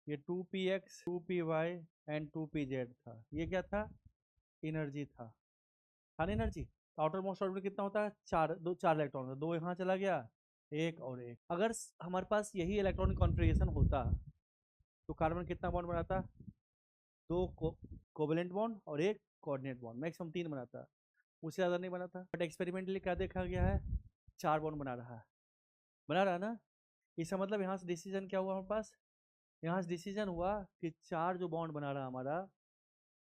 ये 2px 2py and 2pz था। ये क्या था? एनर्जी था ना एनर्जी। आउटर मोस्ट ऑर्बिटल कितना होता है? चार इलेक्ट्रॉन, दो यहाँ चला गया, एक और एक। अगर हमारे पास यही इलेक्ट्रॉनिक कॉन्फ़िगरेशन होता तो कार्बन कितना बॉन्ड बनाता? दो कोवेलेंट बॉन्ड और एक कोऑर्डिनेट बॉन्ड, मैक्सिमम 3 बनाता, उससे ज़्यादा नहीं बनाता। बट एक्सपेरिमेंटली क्या देखा गया है? 4 बॉन्ड बना रहा है ना। इसका मतलब यहाँ से डिसीजन क्या हुआ हमारे पास? यहाँ से डिसीजन हुआ कि 4 जो बॉन्ड बना रहा हमारा,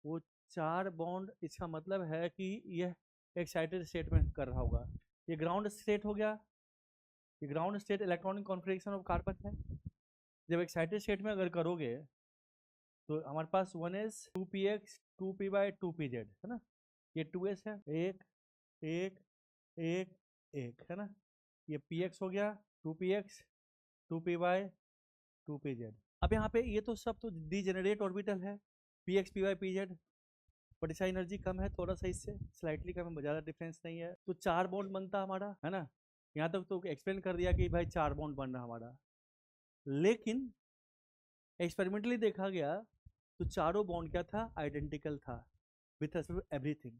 वो 4 बॉन्ड, इसका मतलब है कि यह एक्साइटेड स्टेट में कर रहा होगा। ये ग्राउंड स्टेट हो गया। ये ground state electronic configuration of carbon है। जब एक्साइटेड स्टेट में अगर करोगे तो हमारे पास 1s 2px 2py 2pz है ना। ये 2s है, एक एक एक एक है ना। ये px हो गया, 2px 2py 2pz। अब यहाँ पे ये तो सब तो डीजेनरेट ऑर्बिटल है, px py pz, बट इसका एनर्जी कम है थोड़ा सा, इससे स्लाइटली कम है, ज़्यादा डिफरेंस नहीं है। तो 4 बॉन्ड बनता हमारा है ना। यहाँ तक तो एक्सप्लेन कर दिया कि भाई 4 बॉन्ड बन रहा हमारा। लेकिन एक्सपेरिमेंटली देखा गया तो चारों बॉन्ड क्या था? आइडेंटिकल था विथ रेस्पेक्ट एवरीथिंग।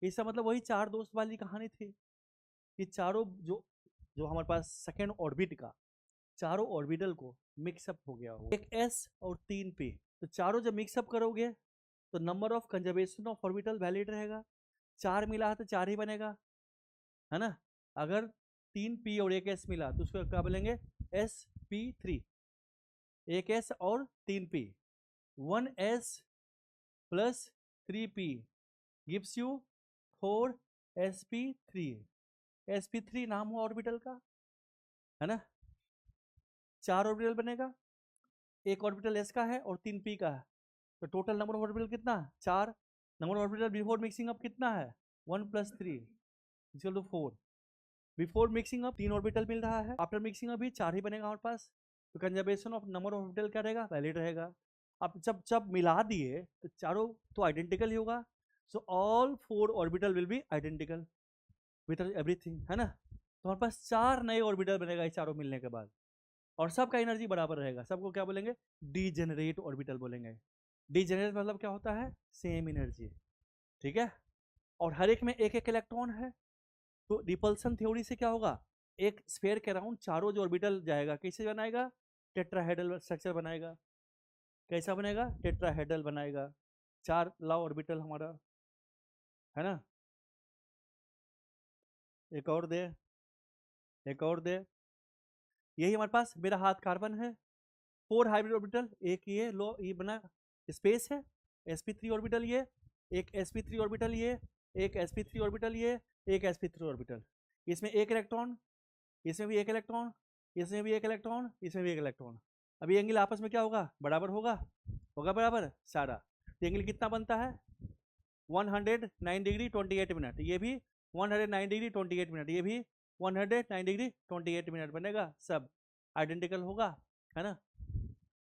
इसका मतलब वही 4 दोस्त वाली कहानी थी कि चारों जो जो हमारे पास सेकेंड ऑर्बिट का चारों ऑर्बिटल को मिक्सअप हो गया हो, एक एस और 3 पी। तो चारों जब मिक्सअप करोगे तो number of conservation of orbital valid रहेगा। 4 मिला है तो 4 ही बनेगा, है ना। अगर 3 पी और एक एस मिला तो उसको क्या बोलेंगे? sp3। एक एस और 3 P, 1s plus 3p gives you 4sp3। sp3 नाम हुआ ऑर्बिटल का, है ना। 4 ऑर्बिटल बनेगा, एक ऑर्बिटल s का है और 3 p का है। तो टोटल नंबर ऑफ ऑर्बिटल कितना? 4। Number of orbital before mixing up कितना है? 1 + 3 = 4। बिफोर मिक्सिंग अप 3 ऑर्बिटल मिल रहा है, आफ्टर मिक्सिंग अप भी 4 ही बनेगा हमारे पास। तो conservation of number of orbital क्या रहेगा? वैलिड रहेगा। अब जब जब मिला दिए तो चारों तो आइडेंटिकल ही होगा। So all 4 orbital will be identical with everything, है ना। तो हमारे पास 4 नए ऑर्बिटल बनेगा इस चारों मिलने के बाद, और सबका एनर्जी बराबर रहेगा। सबको क्या बोलेंगे? डीजेनरेट ऑर्बिटल बोलेंगे। डीजेनरेट मतलब क्या होता है? सेम एनर्जी, ठीक है। और हर एक में एक एक इलेक्ट्रॉन है। तो रिपल्सन थ्योरी से क्या होगा? एक स्फीयर के अराउंड चारों जो ऑर्बिटल जाएगा, कैसे बनाएगा? टेट्राहेड्रल स्ट्रक्चर बनाएगा। कैसा बनेगा? टेट्राहेड्रल बनाएगा। 4 ला ऑर्बिटल हमारा, है ना। एक और दे, एक और दे। यही हमारे पास मेरा हाथ कार्बन है, 4 हाइब्रिड ऑर्बिटल, एक ये लो ये बना स्पेस है, sp3 ऑर्बिटल ये, एक sp3 ऑर्बिटल ये, एक sp3 ऑर्बिटल ये, एक sp3 ऑर्बिटल। इसमें एक इलेक्ट्रॉन, इसमें भी एक इलेक्ट्रॉन, इसमें भी एक इलेक्ट्रॉन, इसमें भी एक इलेक्ट्रॉन। अभी एंगल आपस में क्या होगा? बराबर होगा, होगा बराबर सारा। तो एंगल कितना बनता है? 109 डिग्री 28 मिनट। ये भी 109 डिग्री 28 मिनट, ये भी 109 डिग्री 28 मिनट बनेगा। सब आइडेंटिकल होगा, है ना।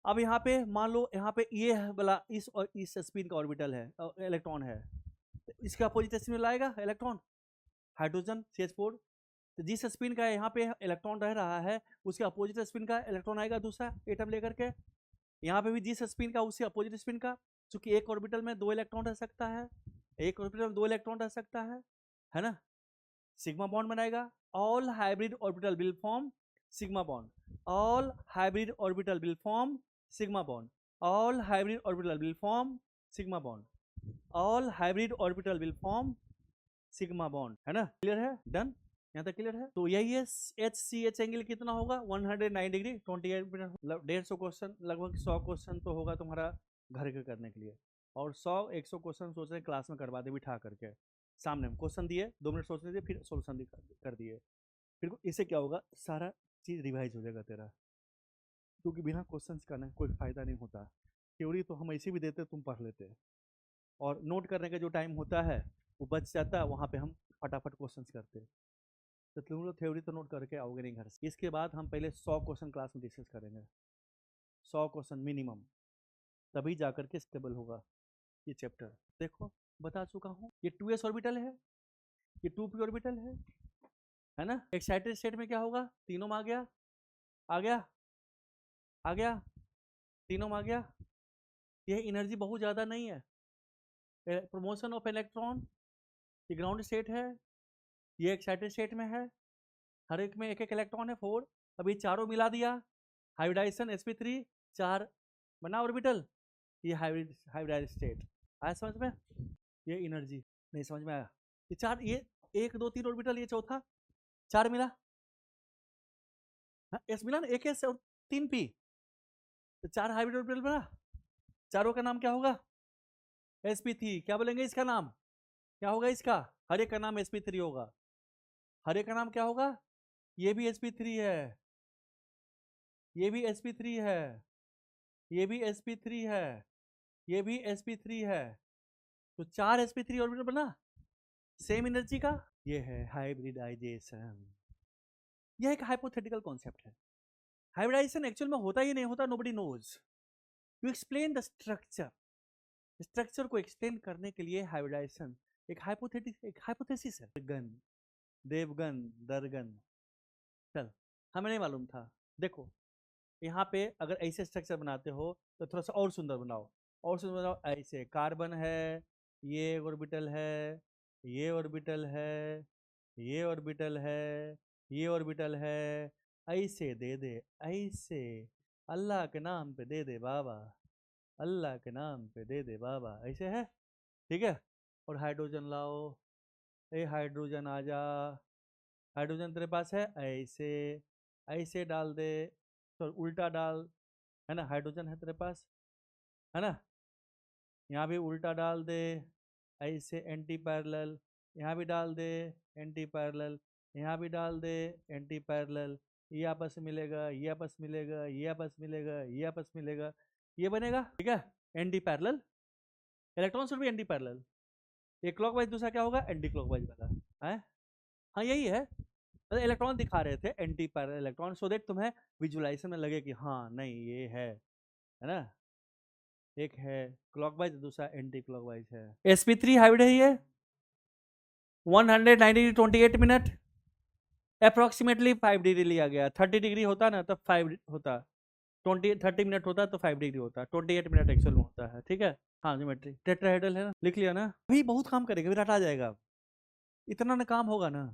अब यहाँ पे मान लो यहाँ पे ये वाला इस स्पिन का ऑर्बिटल है, इलेक्ट्रॉन है, तो इसका अपोजिट स्पिन लाएगा इलेक्ट्रॉन, हाइड्रोजन CH4। तो जिस स्पिन का यहाँ पे इलेक्ट्रॉन रह रहा है उसके अपोजिट स्पिन का इलेक्ट्रॉन आएगा दूसरा एटम लेकर के। यहाँ पे भी जिस स्पिन का उससे अपोजिट स्पिन का, चूंकि एक ऑर्बिटल में 2 इलेक्ट्रॉन रह सकता है, एक ऑर्बिटल में 2 इलेक्ट्रॉन रह सकता है ना। सिग्मा बॉन्ड बनाएगा। All hybrid orbital will form sigma bond, all hybrid orbital will form sigma bond, all hybrid orbital will form sigma bond, all hybrid orbital will form sigma bond, है ना। Clear है? Done, यहाँ तक clear है। तो यही है HCH angle कितना होगा? 109 डिग्री 28 मिनट। 150 क्वेश्चन, लगभग 100 क्वेश्चन तो होगा तुम्हारा घर के करने के लिए, और 100-100 क्वेश्चन सोच रहे क्लास में करवा दे बिठा करके। सामने क्वेश्चन दिए, 2 मिनट सोचने दिए, फिर सोल्यूशन कर दिए। फिर इससे क्या होगा? सारा चीज़ रिवाइज हो जाएगा तेरा, क्योंकि बिना क्वेश्चन का ना कोई फायदा नहीं होता। थ्योरी तो हम ऐसे भी देते, तुम पढ़ लेते, और नोट करने का जो टाइम होता है वो बच जाता है, वहाँ पे हम फटाफट क्वेश्चन करते। तो तुम लोग थ्योरी तो नोट करके आओगे नहीं घर से। इसके बाद हम पहले 100 क्वेश्चन क्लास में डिस्कस करेंगे, 100 क्वेश्चन मिनिमम, तभी जा करके स्टेबल होगा ये चैप्टर। देखो बता चुका हूँ, ये 2s ऑर्बिटल है, ये 2p ऑर्बिटल है ना। एक्साइटेड स्टेट में क्या होगा? तीनों में आ गया, आ गया, आ गया। तीनों में आ गया। यह एनर्जी बहुत ज़्यादा नहीं है। प्रमोशन ऑफ इलेक्ट्रॉन, ये ग्राउंड स्टेट है, ये एक्साइटेड स्टेट में है, हर एक में एक एक इलेक्ट्रॉन है 4। अभी चारों मिला दिया, हाइब्रिडाइजेशन sp3, 4 बना ऑर्बिटल, ये हाइब्रिडाइज स्टेट। आया समझ में? ये एनर्जी नहीं समझ में आया? ये 4, ये 1 2 3 ऑर्बिटल, ये चौथा 4 मिला, हाँ एस मिला ना, 1 एस और 3 पी, तो 4 हाइब्रिड ऑर्बिटल बना। चारों का नाम क्या होगा? sp3। क्या बोलेंगे इसका नाम? क्या होगा इसका? हर एक का नाम sp3 होगा। हर एक का नाम क्या होगा? ये भी sp3 है, ये भी sp3 है, ये भी sp3 है, ये भी sp3 है, तो 4 sp3 ऑर्बिटल बना सेम एनर्जी का। ये है हाइब्रिडाइजेशन। यह एक हाइपोथेटिकल कॉन्सेप्ट है। हाइब्रिडाइजेशन एक्चुअल में होता ही नहीं होता, nobody knows. To explain the structure, structure को एक्सप्लेन करने के लिए हाइब्रिडाइजेशन एक हाइपोथेसिस है। गन, देवगन, दरगन, चल हमें नहीं मालूम था। देखो यहाँ पे अगर ऐसे स्ट्रक्चर बनाते हो तो थोड़ा सा और सुंदर बनाओ, और सुंदर बनाओ। ऐसे कार्बन है, ये ऑर्बिटल है, ये ऑर्बिटल है, ये ऑर्बिटल है, ये ऑर्बिटल है, ऐसे दे दे, ऐसे अल्लाह के नाम पे दे दे बाबा, अल्लाह के नाम पे दे दे बाबा, ऐसे है, ठीक है। और हाइड्रोजन लाओ, ए हाइड्रोजन आ जा, हाइड्रोजन तेरे पास है, ऐसे ऐसे डाल दे, तो उल्टा डाल, है ना, हाइड्रोजन है तेरे पास, है ना, यहाँ भी उल्टा डाल दे, ऐसे एंटी पैरेलल, यहाँ भी डाल दे एंटी पैरेलल, यहाँ भी डाल दे एंटी पैरेलल, ये आपस में मिलेगा, ये आपस मिलेगा, ये आपस मिलेगा, ये आपस मिलेगा, ये बनेगा, ठीक है, एंटी पैरेलल। इलेक्ट्रॉन शुड भी एंटी पैरेलल। एक क्लॉकवाइज, दूसरा क्या होगा? एंटी क्लॉकवाइज वाला है। हाँ यही है, इलेक्ट्रॉन दिखा रहे थे anti parallel electron, so that तुम्हें विजुअलाइजेशन में लगे कि हाँ नहीं ये है ना। एक है क्लॉकवाइज, दूसरा एंटी क्लॉकवाइज है। sp3 हाइब्रिड है ये, 190 मिनट, अप्रोक्सीमेटली 5 डिग्री लिया गया। 30 डिग्री होता ना तब 5 होता, 30 मिनट होता तो 5 डिग्री होता, 28 मिनट एक्चुअल में होता है, ठीक है। हाँ ज्योमेट्री टेट्राहेड्रल है ना, लिख लिया ना, भाई बहुत काम करेगा, फिर हटा जाएगा, इतना ना काम होगा ना,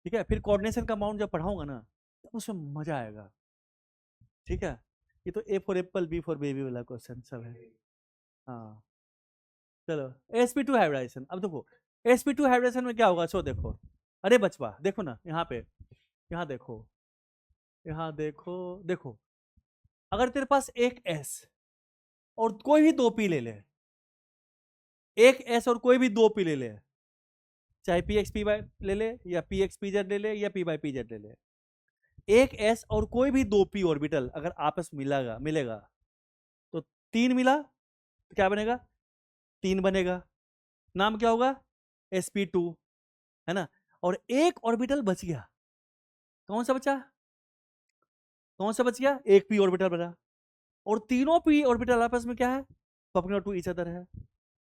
ठीक है। फिर कोऑर्डिनेशन का अमाउंट जब पढ़ाऊंगा ना तो उसमें मजा आएगा, ठीक है। ये तो A for apple B for baby वाला क्वेश्चन सब है। हाँ चलो sp2 हाइब्रिडाइजेशन। अब देखो sp2 हाइब्रिडाइजेशन में क्या होगा, सो देखो, अरे बचवा देखो ना, यहाँ पे, यहाँ देखो, यहाँ देखो, देखो अगर तेरे पास एक s और कोई भी 2 p ले ले, एक s और कोई भी 2 p ले ले, चाहे px py ले ले या px pz ले ले या p by pz ले ले, एक s और कोई भी 2 p ऑर्बिटल अगर आपस मिलेगा तो 3 मिला तो क्या बनेगा? 3 बनेगा, नाम क्या होगा? sp2, है ना। और एक ऑर्बिटल बच गया, कौन सा बचा? कौन सा बच गया? एक p ऑर्बिटल बचा, और तीनों p ऑर्बिटल आपस में क्या है? परपेंडिकुलर टू ईच अदर है,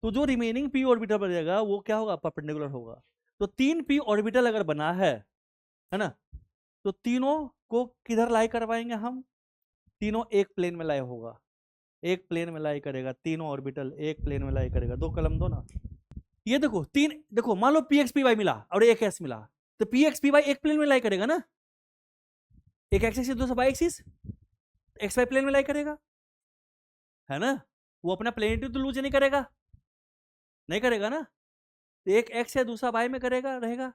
तो जो रिमेनिंग p ऑर्बिटल बचेगा वो क्या होगा? परपेंडिकुलर होगा। तो 3 p ऑर्बिटल अगर बना है ना, तो तीनों को किधर लाई करवाएंगे हम? तीनों एक प्लेन में लाई होगा, एक प्लेन में लाई करेगा, तीनों ऑर्बिटल एक प्लेन में लाई करेगा। 2 कलम दो ना, ये देखो 3, देखो मान लो px py मिला और एक s मिला, तो px py एक प्लेन में लाई करेगा ना, एक एक्सिस दूसरा Y axis, X Y plane में लाई करेगा, है ना। वो अपना प्लेनेटी तो लूज नहीं करेगा, नहीं करेगा ना, एक एक्स है दूसरा वाई में करेगा, रहेगा।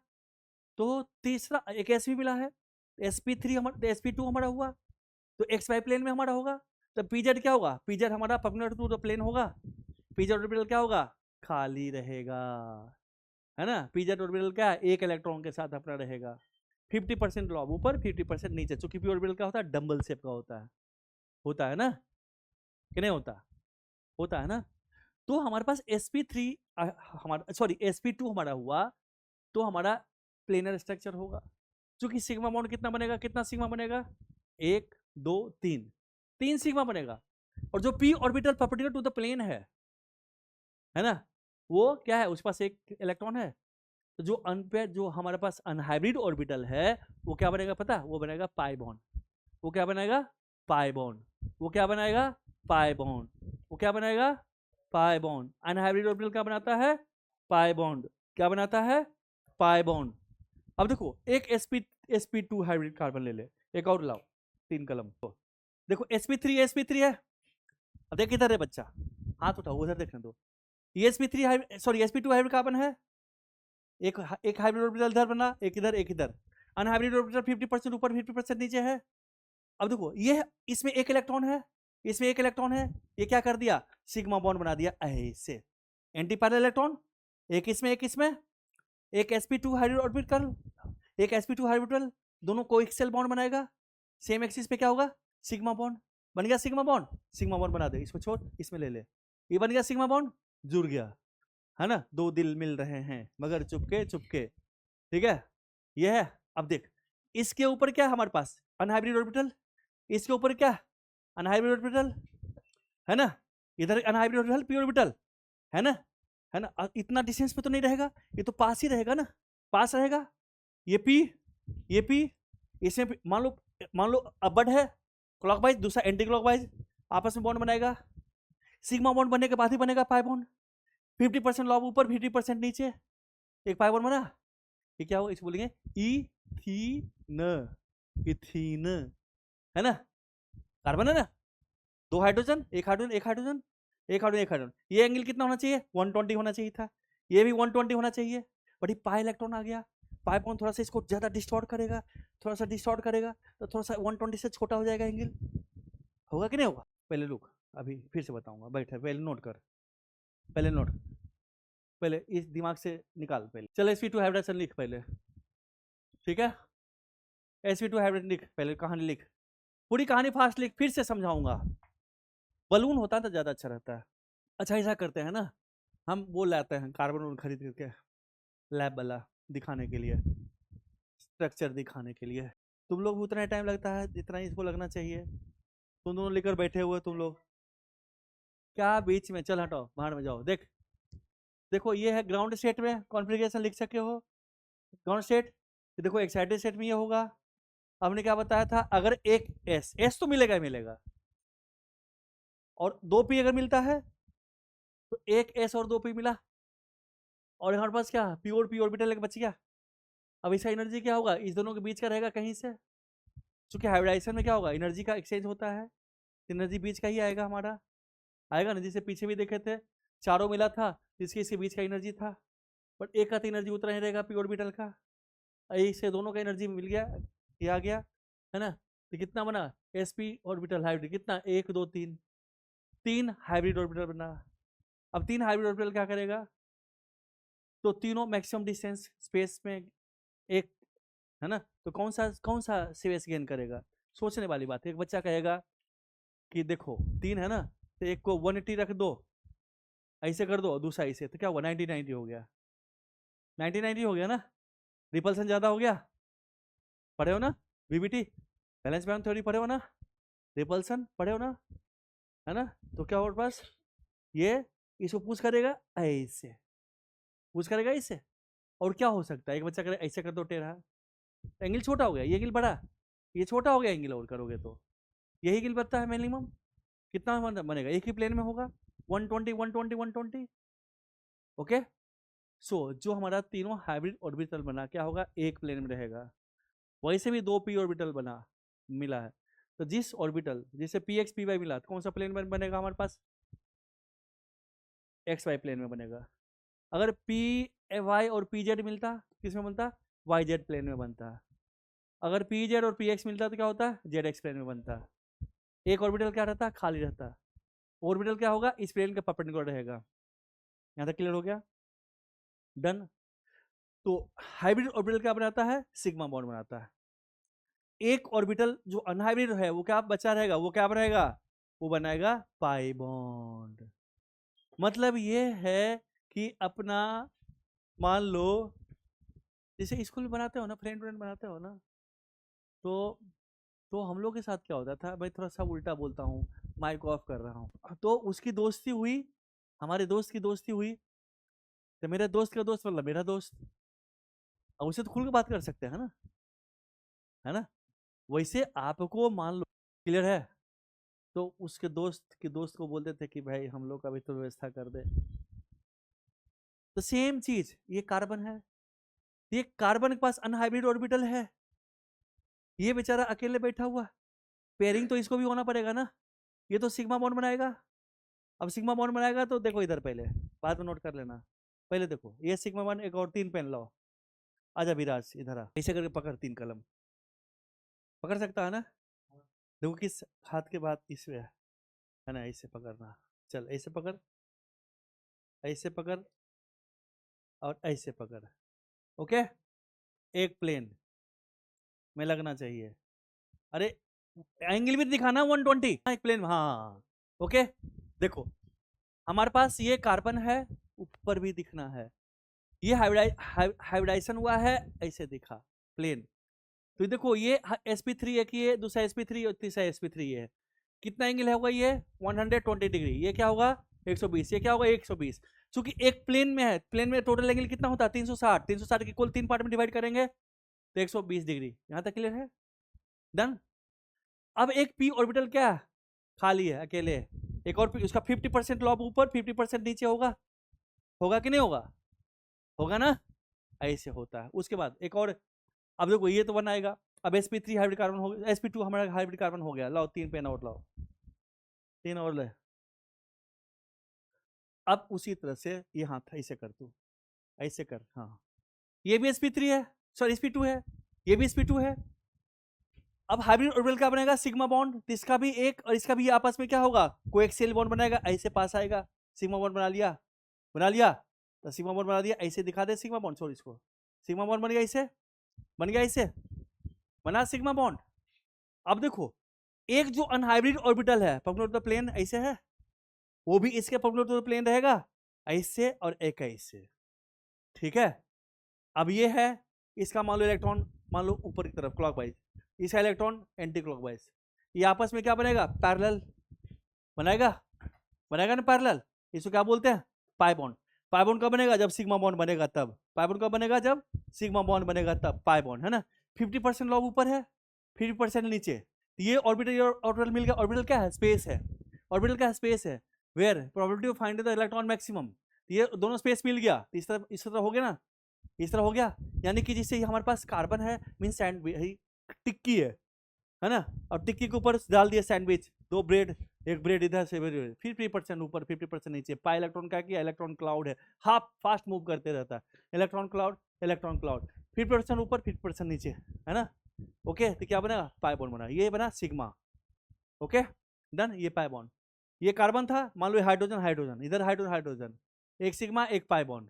तो तीसरा एक एस भी मिला है, sp3 हमारा, sp2 हमारा हुआ, तो एक्स वाई प्लेन में हमारा होगा, तो pz क्या होगा? pz हमारा परपेंडिकुलर टू द प्लेन होगा, pz ऑर्बिटल क्या होगा? खाली रहेगा, है ना। pz ऑर्बिटल क्या है? एक इलेक्ट्रॉन के साथ अपना रहेगा, 50% लॉब ऊपर 50% नीचे, चूंकि p ऑर्बिटल क्या होता है? डम्बल शेप का होता है ना, कि नहीं होता? होता है ना। तो हमारे पास sp3 हमारा, सॉरी sp2 हमारा हुआ, तो हमारा प्लेनर स्ट्रक्चर होगा। चूंकि सिग्मा बॉन्ड कितना बनेगा? कितना सिग्मा बनेगा? 1 2 3, 3 सिग्मा बनेगा। और जो p orbital perpendicular to the plane है ना, वो क्या है? उसके पास एक इलेक्ट्रॉन है, तो जो अनपेयर, जो हमारे पास अनहाइब्रिड ऑर्बिटल है, वो क्या बनेगा पता? वो बनेगा पाई बॉन्ड। वो क्या बनेगा? Pi bond. वो क्या बनाएगा, पाई बॉन्ड। वो क्या बनाएगा, पाई बॉन्ड। अनहाइब्रिड ऑर्बिटल क्या बनाता है, पाई बॉन्ड। क्या बनाता है, पाई बॉन्ड। अब देखो एक sp2 हाइब्रिड कार्बन ले ले, एक और लाओ, 3 कलम। तो देखो sp3 है। अब देख इधर है बच्चा, हाथ उठाओ उधर देखने दो। ये sp3 sorry sp2 hybrid carbon है। एक हाइब्रिड ऑर्बिटल इधर बना, एक इधर एक इधर। अनहाइब्रिड ऑर्बिटल 50% ऊपर 50% नीचे है। अब देखो ये इसमें एक इलेक्ट्रॉन है, इसमें एक इलेक्ट्रॉन है, ये क्या कर दिया, सिग्मा बॉन्ड बना दिया ऐसे, एंटी पैरेलल इलेक्ट्रॉन, एक इसमें एक इसमें, एक sp2 हाइब्रिड ऑर्बिटल, एक sp2 हाइब्रिड, दोनों कोएक्सियल बॉन्ड बनाएगा। सेम एक्सिस पे क्या होगा, सिग्मा बॉन्ड बन गया, सिग्मा बॉन्ड, सिग्मा बॉन्ड बना दे, इसको छोड़ इसमें ले ले, ये बन गया सिग्मा बॉन्ड, जुड़ गया, है ना। दो दिल मिल रहे हैं मगर चुपके चुपके, ठीक है, ये है। अब देख इसके ऊपर क्या है हमारे पास, अनहाइब्रिड ऑर्बिटल, इसके ऊपर क्या, अनहाइब्रिड ऑर्बिटल, है ना। इधर अनहाइब्रिड ऑर्बिटल पी ऑर्बिटल, है ना, है ना। इतना डिस्टेंस पे तो नहीं रहेगा, ये तो पास ही रहेगा ना, पास रहेगा। ये पी, ये पी, इसमें मान लो अबड है क्लॉकवाइज, दूसरा एंटी क्लॉकवाइज, आपस में बॉन्ड बनाएगा। सिग्मा बॉन्ड बनने के बाद ही बनेगा पाई बॉन्ड। 50% लॉब ऊपर 50% नीचे, एक पाई बॉन्ड बना। ये क्या होगा, इसको बोलेंगे इथीन, इथीन, है ना। कार्बन है ना, 2 हाइड्रोजन, एक हाइड्रोजन, एक हाइड्रोजन, एक हाइड्रोजन, एक हाइड्रोजन। ये एंगल कितना होना चाहिए, 120 होना चाहिए था, ये भी 120 होना चाहिए, बट ये पाई इलेक्ट्रॉन आ गया। पाई बॉन्ड थोड़ा सा इसको ज्यादा डिस्टॉर्ट करेगा, थोड़ा सा डिस्टॉर्ट करेगा, तो थोड़ा सा 120 से छोटा हो जाएगा एंगल। होगा कि नहीं होगा, पहले रुक, अभी फिर से बताऊंगा, बैठ, पहले नोट कर, पहले नोट, पहले इस दिमाग से निकाल, पहले चल sp2 हाइब्रिड लिख पहले, ठीक है। sp2 हाइब्रिड लिख, पहले कहानी लिख, पूरी कहानी फास्ट लिख, फिर से समझाऊंगा। बलून होता है तो ज्यादा अच्छा रहता है। अच्छा ऐसा करते हैं ना, हम वो लाते हैं कार्बन खरीद करके, लैब वाला, दिखाने के लिए, स्ट्रक्चर दिखाने के लिए। तुम लोग भी उतना टाइम लगता है जितना इसको लगना चाहिए। तुम दोनों लेकर बैठे हुए तुम लोग, क्या बीच में, चल हटाओ बाहर में जाओ। देख देखो ये है ग्राउंड स्टेट में कॉन्फ़िगरेशन लिख सके हो, ग्राउंड स्टेट। देखो एक्साइटेड स्टेट में ये होगा। हमने क्या बताया था, अगर एक एस तो मिलेगा ही मिलेगा, और 2p अगर मिलता है तो एक एस और 2p मिला, और हमारे पास क्या प्योर पी ऑर्बिटल बच गया। अब इसका एनर्जी क्या होगा, इस दोनों के बीच का रहेगा कहीं से, क्योंकि हाइब्रिडाइजेशन में क्या होगा, एनर्जी का एक्सचेंज होता है, एनर्जी बीच का ही आएगा हमारा, आएगा ना। जिसे पीछे भी देखे थे, चारों मिला था, जिसके इसके बीच का एनर्जी था, बट एक का तो एनर्जी उतना ही रहेगा पी ऑर्बिटल का, इससे दोनों का एनर्जी मिल गया, ये आ गया, है ना। तो कितना बना, sp ऑर्बिटल हाइब्रिड, कितना 1 2 3, 3 हाइब्रिड ऑर्बिटल बना। अब 3 हाइब्रिड ऑर्बिटल क्या करेगा, तो तीनों मैक्सिमम डिस्टेंस स्पेस में एक, है ना। तो कौन सा स्पेस गेन करेगा, सोचने वाली बात है। एक बच्चा कहेगा कि देखो 3 है ना, तो एक को 180 रख दो, ऐसे कर दो, दूसरा ऐसे, तो क्या हुआ 90 हो गया, 90 हो गया ना। रिपल्सन ज्यादा हो गया, पढ़े हो ना, बीबीटी बैलेंस बैंड थ्योरी पढ़े हो ना, रिपल्सन पढ़े हो ना, है ना। तो क्या होगा पास, ये इसको पुश करेगा ऐसे, पुश करेगा इससे, और क्या हो सकता है, एक बच्चा करे ऐसे कर दो टेढ़ा, एंगल छोटा हो गया, ये एंगल बड़ा, ये छोटा हो गया एंगल, और करोगे तो यही एंगल बनता है मिनिमम। कितना बनेगा, एक ही प्लेन में होगा, 120 120 120। ओके, सो जो हमारा तीनों हाइब्रिड ऑर्बिटल बना क्या होगा, एक प्लेन में रहेगा। वैसे भी 2 p ऑर्बिटल बना मिला है, तो जिस ऑर्बिटल जिसे पी एक्स पी वाई मिला, तो कौन सा प्लेन में बनेगा हमारे पास, एक्स वाई प्लेन में बनेगा। अगर पी वाई और पी जेड मिलता, किस में बनता, वाई जेड प्लेन में बनता। अगर पी जेड और पी एक्स मिलता तो क्या होता है, जेड एक्स प्लेन में बनता। एक ऑर्बिटल क्या रहता, खाली रहता। ऑर्बिटल क्या होगा, इस प्लेन के परपेंडिकुलर रहेगा। यहाँ तक क्लियर हो गया, डन। तो हाइब्रिड ऑर्बिटल क्या बनाता है, सिग्मा बॉन्ड बनाता है। एक ऑर्बिटल जो अनहाइब्रिड है वो क्या बचा रहेगा, वो क्या बनाएगा, वो बनाएगा पाई बॉन्ड। मतलब ये है कि अपना, मान लो जैसे स्कूल में बनाते हो ना, फ्रेंड बनाते हो ना, तो हम लोग के साथ क्या होता था, मैं थोड़ा सा उल्टा बोलता हूँ, माइक ऑफ कर रहा हूँ, तो उसकी दोस्ती हुई, हमारे दोस्त की दोस्ती हुई, तो मेरे दोस्त का दोस्त मतलब मेरा दोस्त, अब उसे तो खुल के बात कर सकते हैं ना, है ना। वैसे आपको मान लो, क्लियर है, तो उसके दोस्त को बोलते थे कि भाई हम लोग का भी तो व्यवस्था कर दे। तो सेम चीज ये कार्बन है, ये कार्बन के पास अनहाइब्रिड ऑर्बिटल है, ये बेचारा अकेले बैठा हुआ, पेयरिंग तो इसको भी होना पड़ेगा ना, ये तो सिग्मा बॉन्ड बनाएगा। अब सिग्मा बॉन्ड बनाएगा तो देखो इधर पहले, बाद में नोट कर लेना, पहले देखो ये सिग्मा बॉन्ड, एक और 3 पेन लो, आजा विराज इधर आ, ऐसे करके पकड़ 3 कलम, पकड़ सकता है ना? देखो किस हाथ के बाद इसमें है ना, ऐसे पकड़ना, चल ऐसे पकड़, ऐसे पकड़ और ऐसे पकड़, ओके, एक प्लेन में लगना चाहिए। अरे एंगल भी दिखाना 120, एक प्लेन, हाँ ओके। देखो हमारे पास ये कार्बन है, ऊपर भी दिखना है, ये हाइब्रिडाइजेशन हुआ है, ऐसे दिखा प्लेन। तो देखो ये sp3 एक ये, दूसरा sp3 और तीसरा sp3 है, कितना एंगल होगा ये 120 डिग्री, ये क्या होगा 120, ये क्या होगा 120। क्योंकि एक प्लेन में है, प्लेन में टोटल एंगल कितना होता है 360, 360 की कुल 3 पार्ट में डिवाइड करेंगे तो 120 डिग्री। यहां तक क्लियर है? डन। अब एक p ऑर्बिटल क्या है, खाली है अकेले, एक और उसका 50% लॉब ऊपर 50% नीचे होगा, होगा कि नहीं होगा? होगा ना, ऐसे होता है। उसके बाद एक और, अब देखो ये तो बनाएगा, अब sp3 हाइब्रिड कार्बन हो गया, sp2 हमारा हाइब्रिड कार्बन हो गया, लाओ 3 पेन और लाओ, 3 और ले। अब उसी तरह से ये हाथ ऐसे कर, तू ऐसे कर, हाँ ये भी sp3 है, सॉरी sp2 है, ये भी sp2 है। अब हाइब्रिड ऑर्बिटल क्या बनेगा, सिग्मा बॉन्ड, तो इसका भी एक और इसका भी आपस में क्या होगा, कोएक्सियल बॉन्ड बनाएगा, ऐसे पास आएगा, सिग्मा बॉन्ड बना लिया, बना लिया, तो सिग्मा बॉन्ड बना दिया, ऐसे दिखा दे सिग्मा बॉन्ड, छोड़ इसको, सिग्मा बॉन्ड बन गया, ऐसे बन गया, ऐसे बना सिग्मा बॉन्ड। अब देखो एक जो अनहाइब्रिड ऑर्बिटल है परपेंडिकुलर प्लेन ऐसे है, वो भी इसके परपेंडिकुलर प्लेन रहेगा ऐसे, और एक ऐसे, ठीक है। अब ये है, इसका मान लो इलेक्ट्रॉन, मान लो ऊपर की तरफ क्लॉकवाइज, इसका इलेक्ट्रॉन एंटी क्लॉकवाइज, ये आपस में क्या बनेगा, पैरेलल बनाएगा, बनाएगा ना पैरेलल, इसको क्या बोलते हैं, पाई बॉन्ड। पाई बॉन्ड कब बनेगा, जब सिग्मा बॉन्ड बनेगा तब, पाई बॉन्ड कब बनेगा, जब सिग्मा बॉन्ड बनेगा तब पाई बॉन्ड, है ना। 50% लॉब ऊपर है, 50% नीचे, ये ऑर्बिटल, ऑर्बिटल मिल गया, ऑर्बिटल क्या है, स्पेस है, ऑर्बिटल क्या है, स्पेस है, where probability of find the electron maximum, ये दोनों स्पेस मिल गया, इस तरह हो गया ना, इस तरह हो गया। यानी कि जिससे हमारे पास कार्बन है मीन सैंडविच, टिक्की है ना, और टिक्की के ऊपर डाल दिया सैंडविच, 2 ब्रेड, एक ब्रेड इधर से 50% ऊपर 50% नीचे, पाई इलेक्ट्रॉन का किया, इलेक्ट्रॉन क्लाउड है, हाफ फास्ट मूव करते रहता है, इलेक्ट्रॉन क्लाउड, इलेक्ट्रॉन क्लाउड, 50% ऊपर 50% नीचे, है ना। ओके, तो क्या बनेगा, पाई बॉन्ड बना, ये बना सिग्मा, ओके डन। ये पाई बॉन्ड, ये कार्बन था, मान लो हाइड्रोजन, हाइड्रोजन इधर, हाइड्रोजन हाइड्रोजन, एक सिग्मा एक पाई बॉन्ड,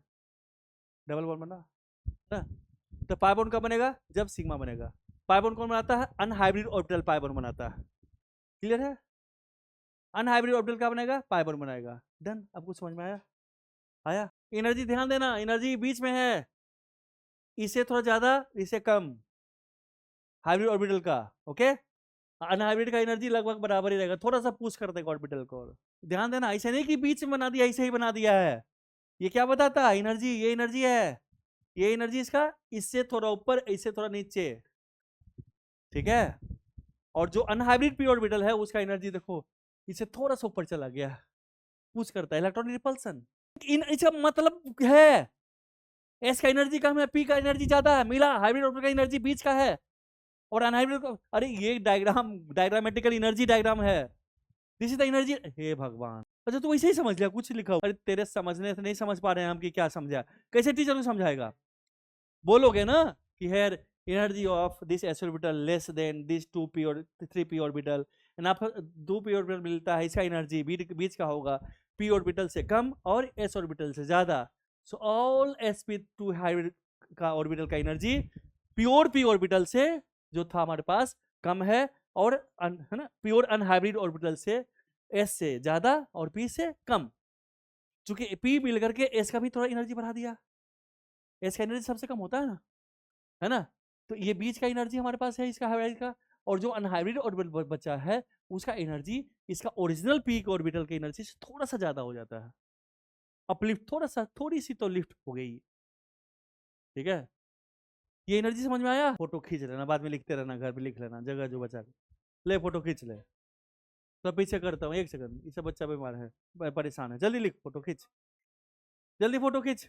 डबल बॉन्ड बना ना। तो पाई बॉन्ड कब बनेगा, जब सिग्मा बनेगा। पाई बॉन्ड कौन बनाता है, अनहाइब्रिड ऑर्बिटल पाई बॉन्ड बनाता है, क्लियर है। अनहाइब्रिड ऑर्बिटल क्या बनेगा, पाई बॉन्ड बनाएगा, डन। अब कुछ समझ में आया, आया। एनर्जी ध्यान देना, एनर्जी बीच में है, इसे थोड़ा ज्यादा इसे कम, हाइब्रिड ऑर्बिटल का, ओके। अनहाइब्रिड का एनर्जी लगभग बराबर ही रहेगा, थोड़ा सा पुश कर देगा ऑर्बिटल को, ध्यान देना, ऐसे नहीं कि बीच में बना दिया, ऐसे ही बना दिया है, ये क्या बताता है, एनर्जी, ये एनर्जी है, ये एनर्जी इसका, इससे थोड़ा ऊपर, इससे थोड़ा नीचे, ठीक है। और जो अनहाइब्रिड पी ऑर्बिटल है उसका एनर्जी देखो, इससे थोड़ा सा ऊपर चला गया, पुश करता है, इलेक्ट्रॉन रिपल्सन, इसका मतलब है एस का एनर्जी कम है, पी का एनर्जी ज्यादा है, मिला, हाइब्रिड ऑर्बिटल का एनर्जी बीच का है, और अनहाइब्रिड का, अरे ये डायग्राम, डायग्रामेटिकल एनर्जी डायग्राम है, दिस इज द एनर्जी, हे भगवान। अच्छा तू वैसे ही समझ लिया, कुछ लिखा, अरे तेरे समझने से नहीं समझ पा रहे हैं हम कि क्या समझा, कैसे टीचर को समझाएगा, बोलोगे ना कि here energy of this s orbital less than this 2p और 3p ऑर्बिटल, एंड आप 2p ऑर्बिटल मिलता है, इसका एनर्जी बीच का होगा, p ऑर्बिटल से कम और s ऑर्बिटल से ज्यादा, सो ऑल sp2 हाइब्रिड का ऑर्बिटल का एनर्जी प्योर p ऑर्बिटल से जो था हमारे पास कम है, और है ना, प्योर अनहाइब्रिड ऑर्बिटल से s से ज्यादा और p से कम, चूंकि p मिल करके s का भी थोड़ा एनर्जी बढ़ा दिया, s का एनर्जी सबसे कम होता है ना। तो ये बीच का एनर्जी हमारे पास है इसका हाइब्रिड का, और जो अनहाइब्रिड ऑर्बिटल बचा है उसका एनर्जी इसका ओरिजिनल पीक ऑर्बिटल के एनर्जी से थोड़ा सा ज्यादा हो जाता है, अपलिफ्ट थोड़ा सा, थोड़ी सी तो लिफ्ट हो गई, ठीक है। ये एनर्जी समझ में आया, फोटो खींच लेना, बाद में लिखते रहना, घर पे लिख लेना, जगह जो बचा ले, फोटो खींच ले। तो पीछे करता हूँ, एक सेकंड, इससे बच्चा बीमार है, परेशान है, जल्दी लिख, फोटो खींच, जल्दी फोटो खींच।